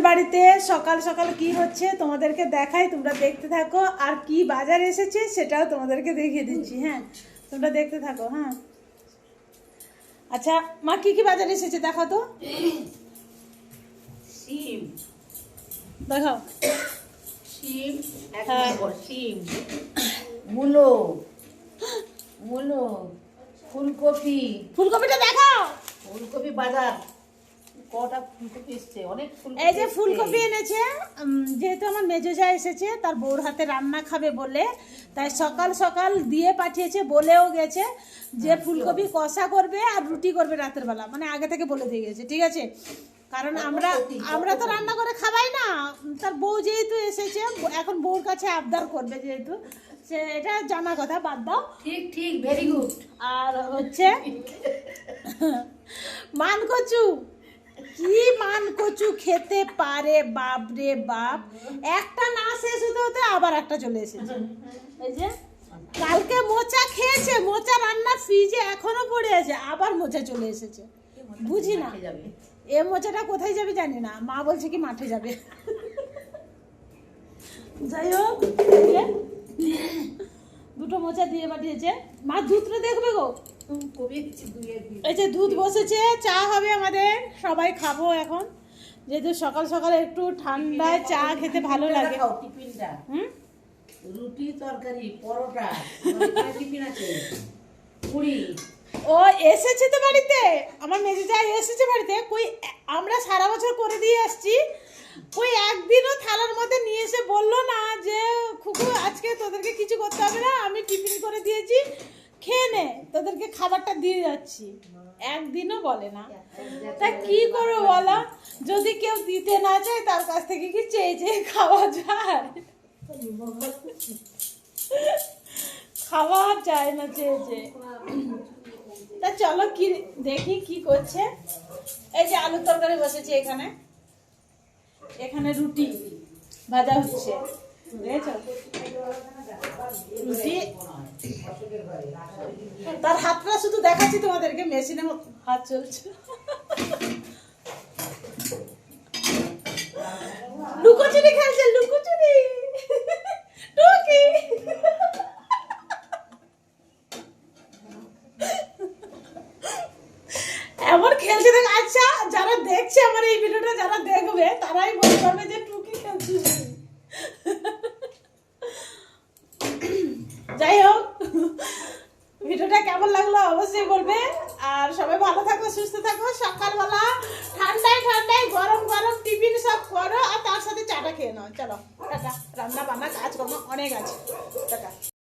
বাড়িতে সকাল সকাল কি হচ্ছে তোমাদেরকে দেখাই, তোমরা দেখতে থাকো। আর কি বাজার এসেছে সেটাও তোমাদেরকে দেখিয়ে দিচ্ছি। হ্যাঁ, তোমরা দেখতে থাকো। হ্যাঁ, আচ্ছা মা, কি কি বাজার এসেছে দেখাও তো। শিম দেখাও। শিম, হ্যাঁ। শিম, মূলো, মূলো, ফুলকপি, ফুলকপিটা দেখাও। ফুলকপি বাজার কটা ফুলকপি এসছে, অনেক ফুলকপি। এই যে ফুলকপি এনেছে, যেহেতু আমার মেজো যা এসেছে তার বউর হাতে রান্না খাবে বলে, তাই সকাল সকাল দিয়ে পাঠিয়েছে, বলেও গেছে যে ফুলকপি কষা করবে আর রুটি করবে রাতের বেলা, মানে আগে থেকে বলে দিয়ে গেছে। ঠিক আছে, কারণ আমরা তো রান্না করে খাবাই না, তার বউ যেহেতু এসেছে এখন বউর কাছে আবদার করবে, যেহেতু সে এটা জানা কথা, বাদ দাও। ঠিক ঠিক, ভেরি গুড। আর হচ্ছে মান কচু, কি মান কচু খেতে পারে বাপ রে বাপ, একটা না শেষ হতে হতে আবার একটা চলে এসেছে। এই যে কালকে মোচা খেয়েছে, মোচা রান্না ফ্রিজে এখনো পড়ে আছে, আবার মোচা চলে এসেছে। বুঝি না এ মোচাটা কোথায় যাবে জানি না, মা বলছে কি মাঠে যাবে। যাই হোক, দুটো মোচা দিয়ে পাঠিয়েছে। মা দুধটা দেখবে গো, এই যে দুধ বসেছে, চা হবে আমাদের, সবাই খাবো এখন, যেহেতু সকাল সকাল একটু ঠান্ডায় চা খেতে ভালো লাগে। টিফিনটা হুম, রুটি, তরকারি, পরোটা, টিফিন আছে পুরি। ও এসেছে তো বাড়িতে, আমার মেজে যা এসেছে বাড়িতে, কই আমরা সারা বছর করে দিয়ে আসছি, কই একদিনও থালার মধ্যে নিয়ে এসে বললো না যে খুকু আজকে তোদেরকে কিছু করতে হবে না, আমি টিফিন করে দিয়েছি, খেয়ে নে, তোদেরকে খাবারটা দিয়ে যাচ্ছি, একদিনও বলে না। তা কি করবো বলো, যদি কেউ দিতে না চায় তার কাছ থেকে কি চেয়ে চেয়ে খাওয়া যায়? খাওয়া যায় না চেয়ে চেয়ে। তা চলো কি দেখি কি করছে। এই যে আলুর তরকারি বসেছে এখানে, এখানে রুটি ভাজা হচ্ছে, বুঝেছো? রুটি, তার হাতটা শুধু দেখাচ্ছি তোমাদেরকে, মেশিনে হাত চলছে। লুকোচুরি খেলছে, লুকোচুরি, টুকি। এমন খেলছে দেখ। আচ্ছা, যারা দেখছে আমার এই ভিডিওটা, যারা দেখবে তারাই বলতে পারবে যে টুকি খেলছিস। যাই হোক, ভিডিওটা কেমন লাগলো অবশ্যই বলবে, আর সবাই ভালো থাকো, সুস্থ থাকো। সকালবেলা ঠান্ডায় ঠান্ডায় গরম গরম টিফিন সব করো, আর তার সাথে চাটা খেয়ে নাও। চলো টাটা, রান্না বান্না কাজকর্ম অনেক আছে, টাটা।